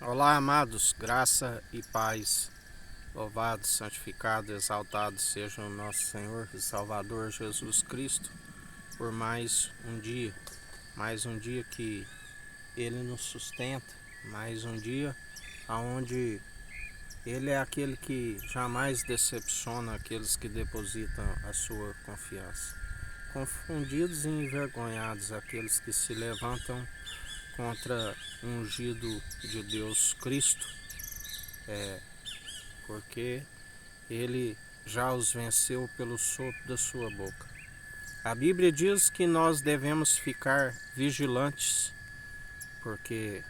Olá, amados, graça e paz. Louvado, santificado, exaltado seja o nosso Senhor e Salvador Jesus Cristo por mais um dia que Ele nos sustenta, mais um dia onde Ele é aquele que jamais decepciona aqueles que depositam a sua confiança. Confundidos e envergonhados aqueles que se levantam contra o ungido de Deus Cristo, porque Ele já os venceu pelo sopro da sua boca. A Bíblia diz que nós devemos ficar vigilantes, porque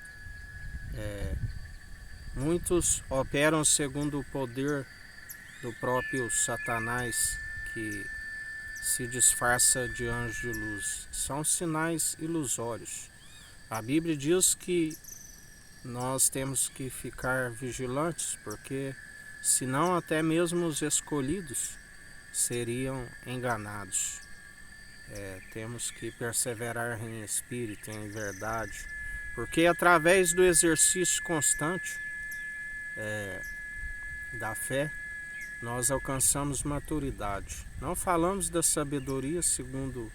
muitos operam segundo o poder do próprio Satanás, que se disfarça de anjo de luz. São sinais ilusórios. A Bíblia diz que nós temos que ficar vigilantes, porque senão até mesmo os escolhidos seriam enganados. Temos que perseverar em espírito, em verdade, porque através do exercício constante da fé, nós alcançamos maturidade. Não falamos da sabedoria segundo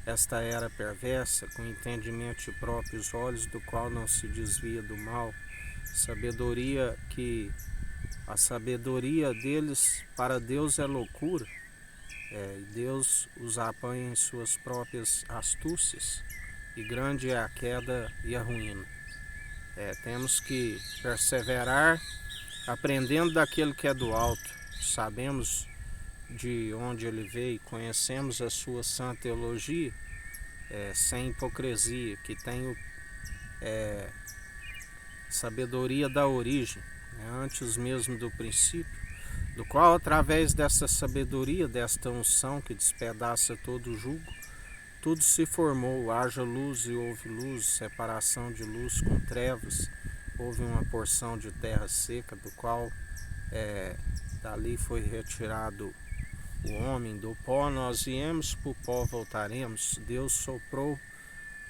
esta era perversa, com entendimento de próprios olhos, do qual não se desvia do mal. Sabedoria que a sabedoria deles para Deus é loucura. Deus os apanha em suas próprias astúcias, e grande é a queda e a ruína. Temos que perseverar aprendendo daquele que é do alto. Sabemos de onde ele veio, conhecemos a sua santa teologia, sem hipocrisia, que tem sabedoria da origem, antes mesmo do princípio, do qual, através dessa sabedoria, desta unção que despedaça todo o jugo, tudo se formou. Haja luz e houve luz, separação de luz com trevas, houve uma porção de terra seca, do qual dali foi retirado o homem. Do pó nós viemos, para o pó voltaremos. Deus soprou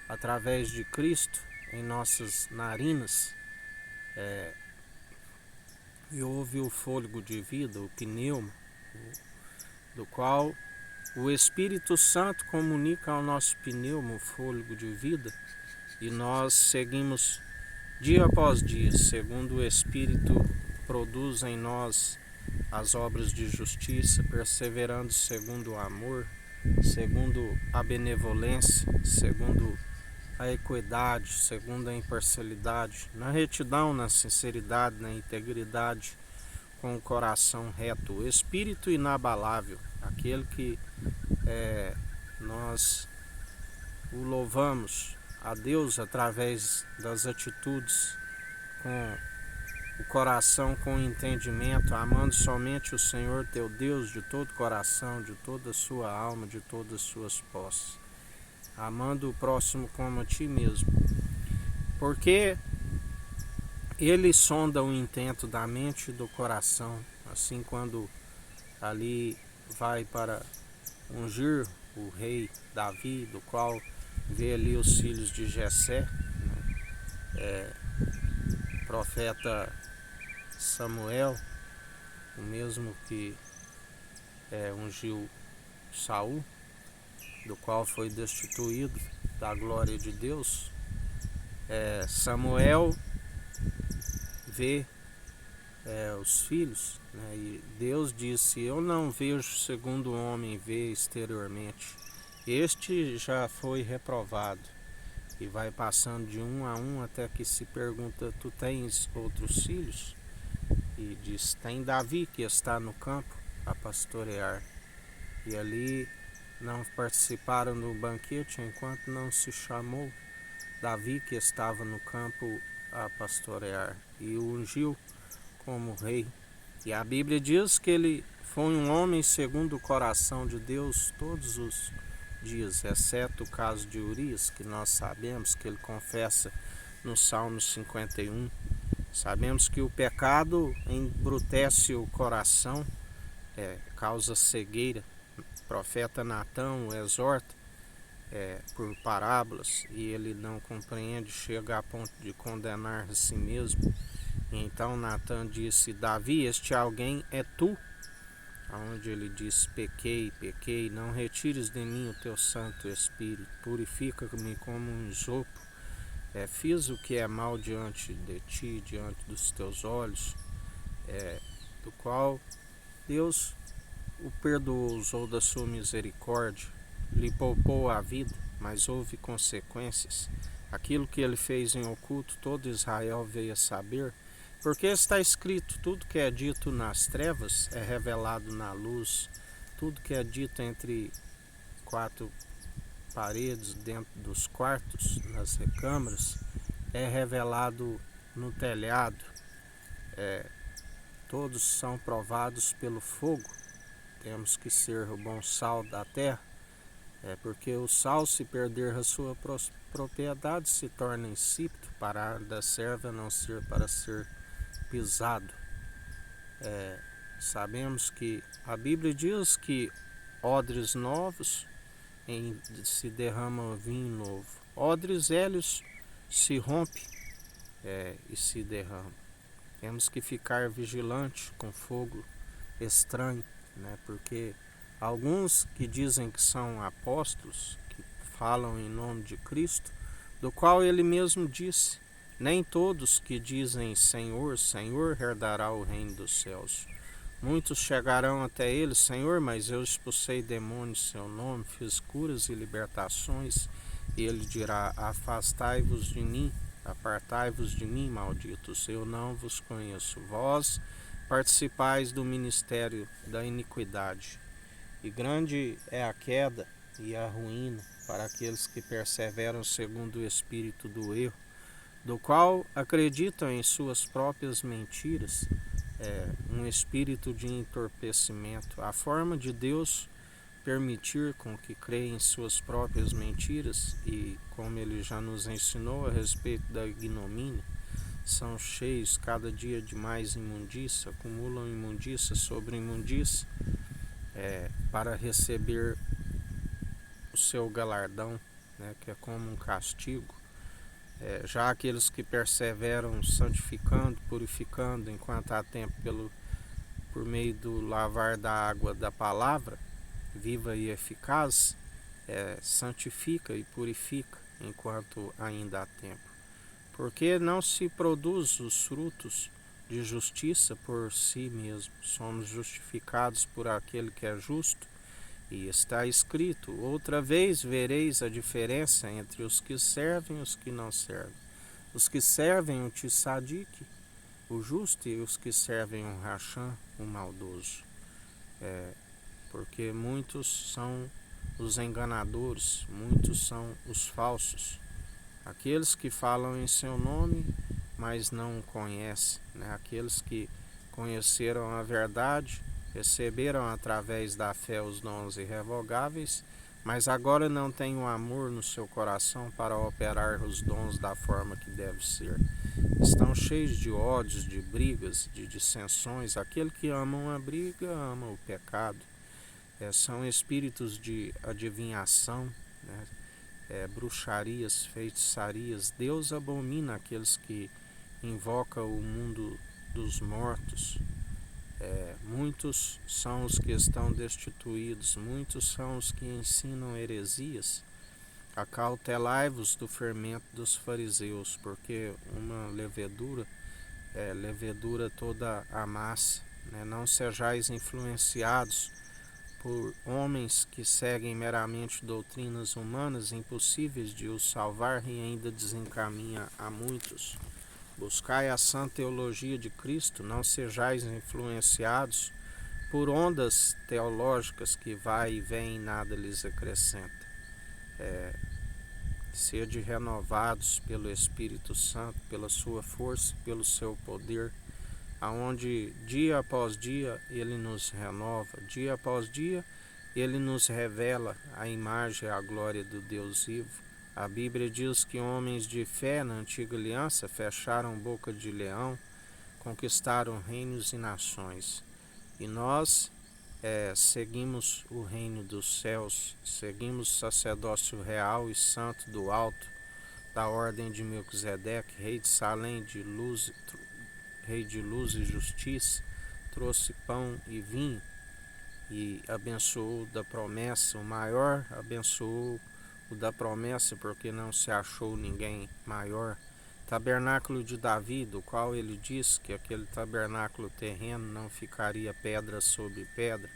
através de Cristo em nossas narinas, e houve o fôlego de vida, o pneuma, do qual o Espírito Santo comunica ao nosso pneuma o fôlego de vida, e nós seguimos dia após dia, segundo o Espírito produz em nós as obras de justiça, perseverando segundo o amor, segundo a benevolência, segundo a equidade, segundo a imparcialidade, na retidão, na sinceridade, na integridade, com o coração reto, o espírito inabalável, aquele que nós o louvamos a Deus através das atitudes, com o coração, com o entendimento, amando somente o Senhor teu Deus de todo o coração, de toda a sua alma, de todas as suas posses, amando o próximo como a ti mesmo, porque Ele sonda o intento da mente e do coração. Assim, quando ali vai para ungir o rei Davi, do qual vê ali os filhos de Jessé, profeta Samuel, o mesmo que ungiu Saul, do qual foi destituído da glória de Deus. Samuel vê os filhos, e Deus disse: eu não vejo segundo o homem vê exteriormente, este já foi reprovado. E vai passando de um a um até que se pergunta: tu tens outros filhos? E diz: tem Davi, que está no campo a pastorear. E ali não participaram do banquete enquanto não se chamou Davi, que estava no campo a pastorear, e o ungiu como rei. E a Bíblia diz que ele foi um homem segundo o coração de Deus todos os dias, exceto o caso de Urias, que nós sabemos que ele confessa no Salmo 51. Sabemos que o pecado embrutece o coração, causa cegueira. O profeta Natão o exorta por parábolas, e ele não compreende, chega a ponto de condenar a si mesmo. Então Natan disse: Davi, este alguém é tu. Onde ele diz: pequei, pequei, não retires de mim o teu Santo Espírito, purifica-me como um isopo. Fiz o que é mal diante de ti, diante dos teus olhos, do qual Deus o perdoou, usou da sua misericórdia, lhe poupou a vida, mas houve consequências. Aquilo que ele fez em oculto, todo Israel veio a saber, porque está escrito: tudo que é dito nas trevas é revelado na luz, tudo que é dito entre quatro paredes, dentro dos quartos, nas recâmaras, é revelado no telhado. Todos são provados pelo fogo. Temos que ser o bom sal da terra, porque o sal, se perder a sua propriedade, se torna insípido, para da serva não ser para ser pisado. Sabemos que a Bíblia diz que odres novos se derrama vinho novo, odres velhos se rompe e se derrama. Temos que ficar vigilante com fogo estranho, porque alguns que dizem que são apóstolos, que falam em nome de Cristo, do qual ele mesmo disse: nem todos que dizem Senhor, Senhor herdará o reino dos céus. Muitos chegarão até ele: Senhor, mas eu expulsei demônios em seu nome, fiz curas e libertações. E ele dirá: afastai-vos de mim, apartai-vos de mim, malditos, eu não vos conheço. Vós participais do ministério da iniquidade. E grande é a queda e a ruína para aqueles que perseveram segundo o espírito do erro, do qual acreditam em suas próprias mentiras, um espírito de entorpecimento. A forma de Deus permitir com que creia em suas próprias mentiras, e como ele já nos ensinou a respeito da ignomínia, são cheios cada dia de mais imundícia, acumulam imundícia sobre imundícia, para receber o seu galardão, que é como um castigo. Já aqueles que perseveram santificando, purificando, enquanto há tempo, por meio do lavar da água da palavra, viva e eficaz, santifica e purifica enquanto ainda há tempo. Porque não se produz os frutos de justiça por si mesmo. Somos justificados por aquele que é justo. E está escrito: outra vez vereis a diferença entre os que servem e os que não servem. Os que servem o Tissadique, o justo, e os que servem o Racham, o maldoso. Porque muitos são os enganadores, muitos são os falsos. Aqueles que falam em seu nome, mas não o conhecem. Aqueles que conheceram a verdade, receberam através da fé os dons irrevogáveis, mas agora não têm o amor no seu coração para operar os dons da forma que deve ser. Estão cheios de ódios, de brigas, de dissensões. Aquele que ama a briga, ama o pecado. São espíritos de adivinhação, bruxarias, feitiçarias. Deus abomina aqueles que invocam o mundo dos mortos. Muitos são os que estão destituídos, muitos são os que ensinam heresias. Acautelai-vos do fermento dos fariseus, porque uma levedura levedura toda a massa. Não sejais influenciados por homens que seguem meramente doutrinas humanas, impossíveis de os salvar, e ainda desencaminha a muitos. Buscai a sã teologia de Cristo, não sejais influenciados por ondas teológicas que vai e vem e nada lhes acrescenta. Sede renovados pelo Espírito Santo, pela sua força, pelo seu poder, aonde dia após dia ele nos renova, dia após dia ele nos revela a imagem e a glória do Deus vivo. A Bíblia diz que homens de fé na antiga aliança fecharam boca de leão, conquistaram reinos e nações. E nós seguimos o reino dos céus, seguimos o sacerdócio real e santo do alto, da ordem de Melquisedeque, rei de Salém, rei de luz e justiça, trouxe pão e vinho e abençoou da promessa, o maior abençoou o da promessa, porque não se achou ninguém maior. Tabernáculo de Davi, do qual ele disse que aquele tabernáculo terreno não ficaria pedra sobre pedra,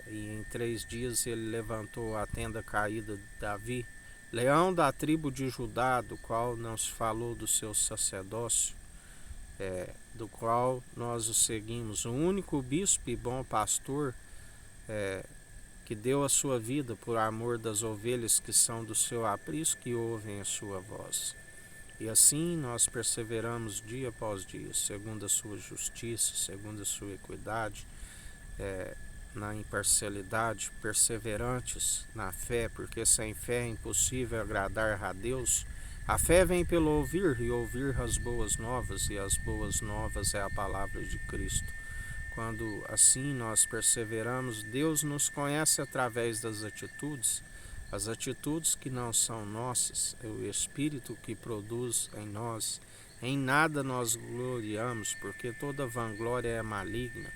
e em 3 dias ele levantou a tenda caída de Davi. Leão da tribo de Judá, do qual não se falou do seu sacerdócio, do qual nós o seguimos, o único bispo e bom pastor, que deu a sua vida por amor das ovelhas que são do seu aprisco, que ouvem a sua voz. E assim nós perseveramos dia após dia, segundo a sua justiça, segundo a sua equidade, na imparcialidade, perseverantes na fé, porque sem fé é impossível agradar a Deus. A fé vem pelo ouvir, e ouvir as boas novas, e as boas novas é a palavra de Cristo. Quando assim nós perseveramos, Deus nos conhece através das atitudes, as atitudes que não são nossas, é o Espírito que produz em nós. Em nada nós gloriamos, porque toda vanglória é maligna.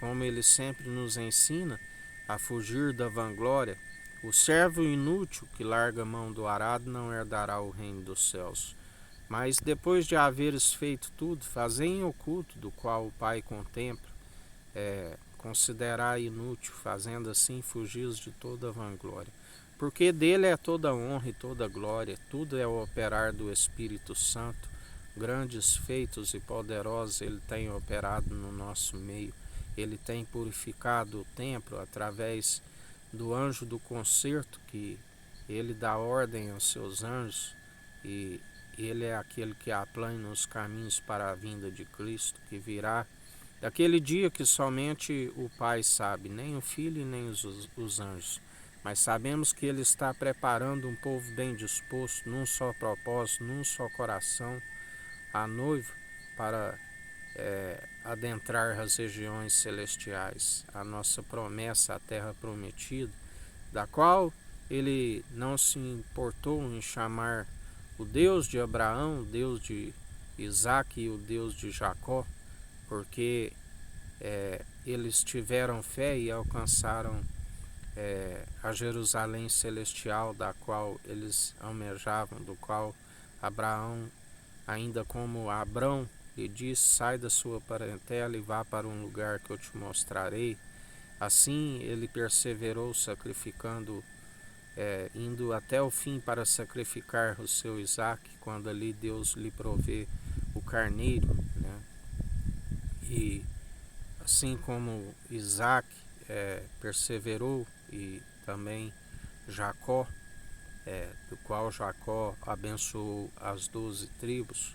Como ele sempre nos ensina a fugir da vanglória, o servo inútil que larga a mão do arado não herdará o reino dos céus. Mas depois de haveres feito tudo, fazei em oculto, do qual o Pai contempla, considerai inútil, fazendo assim fugir de toda vanglória. Porque dele é toda honra e toda glória, tudo é o operar do Espírito Santo. Grandes feitos e poderosos ele tem operado no nosso meio. Ele tem purificado o templo através do anjo do concerto, que ele dá ordem aos seus anjos, e ele é aquele que aplana os caminhos para a vinda de Cristo, que virá daquele dia que somente o Pai sabe, nem o Filho e nem os anjos. Mas sabemos que ele está preparando um povo bem disposto, num só propósito, num só coração, a noiva, para adentrar as regiões celestiais, a nossa promessa, a terra prometida, da qual ele não se importou em chamar o Deus de Abraão, o Deus de Isaac e o Deus de Jacó, porque eles tiveram fé e alcançaram a Jerusalém celestial, da qual eles almejavam, do qual Abraão, ainda como Abrão, lhe disse: sai da sua parentela e vá para um lugar que eu te mostrarei. Assim ele perseverou, sacrificando, indo até o fim para sacrificar o seu Isaque, quando ali Deus lhe provê o carneiro, né? E assim como Isaac perseverou, e também Jacó, do qual Jacó abençoou as 12 tribos.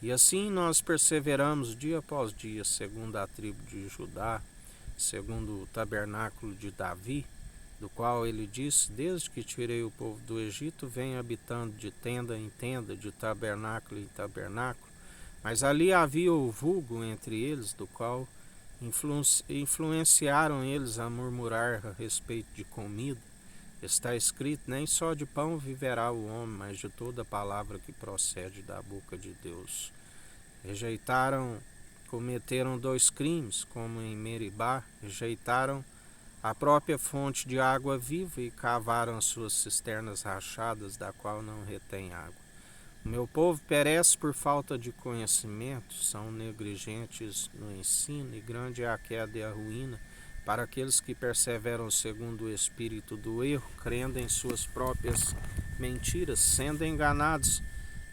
E assim nós perseveramos dia após dia, segundo a tribo de Judá, segundo o tabernáculo de Davi, do qual ele disse: desde que tirei o povo do Egito, venho habitando de tenda em tenda, de tabernáculo em tabernáculo. Mas ali havia o vulgo entre eles, do qual influenciaram eles a murmurar a respeito de comida. Está escrito: nem só de pão viverá o homem, mas de toda palavra que procede da boca de Deus. Cometeram 2 crimes, como em Meribá, rejeitaram a própria fonte de água viva e cavaram as suas cisternas rachadas, da qual não retém água. O meu povo perece por falta de conhecimento, são negligentes no ensino, e grande é a queda e a ruína para aqueles que perseveram segundo o espírito do erro, crendo em suas próprias mentiras, sendo enganados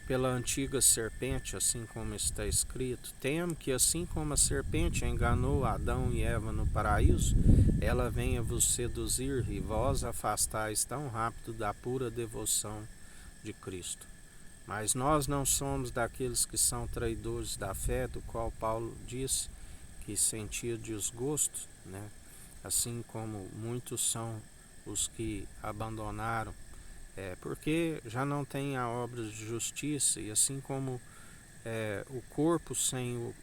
pela antiga serpente, assim como está escrito: temo que, assim como a serpente enganou Adão e Eva no paraíso, ela venha vos seduzir e vós afastais tão rápido da pura devoção de Cristo. Mas nós não somos daqueles que são traidores da fé, do qual Paulo disse que sentia desgosto, né? Assim como muitos são os que abandonaram, porque já não tem a obra de justiça, e assim como o corpo sem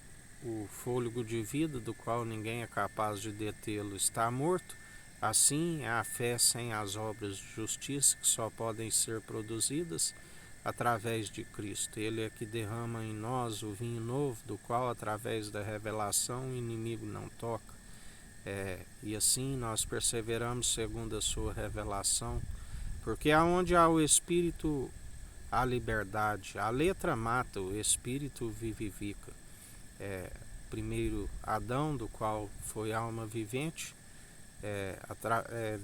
o fôlego de vida, do qual ninguém é capaz de detê-lo, está morto, assim é a fé sem as obras de justiça, que só podem ser produzidas através de Cristo. Ele é que derrama em nós o vinho novo, do qual, através da revelação, o inimigo não toca. E assim nós perseveramos segundo a sua revelação, porque aonde há o Espírito, há liberdade. A letra mata, o Espírito vivifica. Primeiro Adão, do qual foi alma vivente,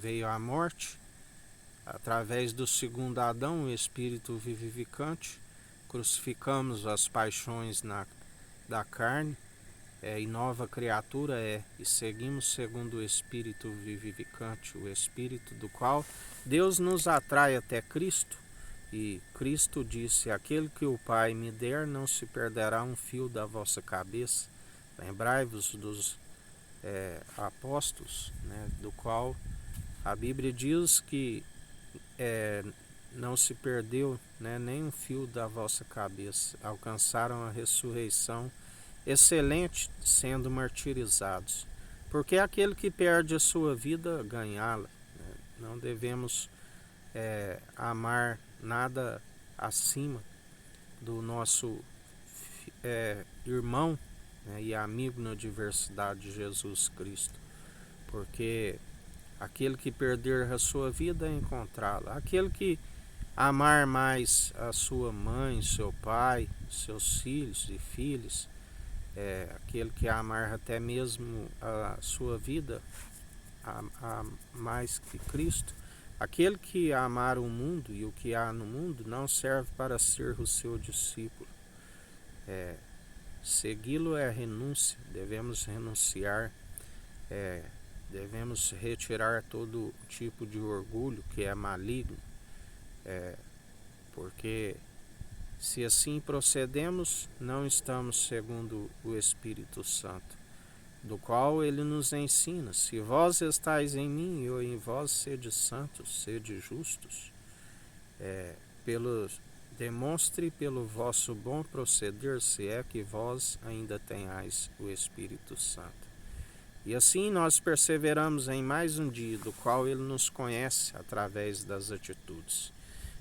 veio a morte. Através do segundo Adão, o Espírito vivificante, crucificamos as paixões da carne, e nova criatura e seguimos segundo o Espírito vivificante, o Espírito do qual Deus nos atrai até Cristo. E Cristo disse: aquele que o Pai me der, não se perderá um fio da vossa cabeça. Lembrai-vos dos apóstolos, né, do qual a Bíblia diz que não se perdeu, né, nem um fio da vossa cabeça. Alcançaram a ressurreição excelente, sendo martirizados. Porque aquele que perde a sua vida, ganhá-la. Né? Não devemos amar nada acima do nosso irmão, né, e amigo na diversidade de Jesus Cristo. Porque aquele que perder a sua vida, encontrá-la. Aquele que amar mais a sua mãe, seu pai, seus filhos e filhas, aquele que amar até mesmo a sua vida a mais que Cristo, aquele que amar o mundo e o que há no mundo, não serve para ser o seu discípulo. Segui-lo é renúncia, devemos renunciar, devemos retirar todo tipo de orgulho que é maligno, porque se assim procedemos, não estamos segundo o Espírito Santo, do qual ele nos ensina: se vós estáis em mim e eu em vós, sede santos, sede justos. Demonstre pelo vosso bom proceder, se é que vós ainda tenhais o Espírito Santo. E assim nós perseveramos em mais um dia, do qual ele nos conhece através das atitudes.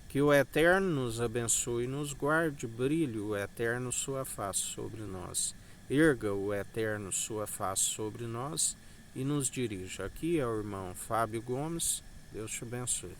Que o Eterno nos abençoe e nos guarde, brilhe o Eterno sua face sobre nós, erga o Eterno sua face sobre nós e nos dirija. Aqui é o irmão Fábio Gomes. Deus te abençoe.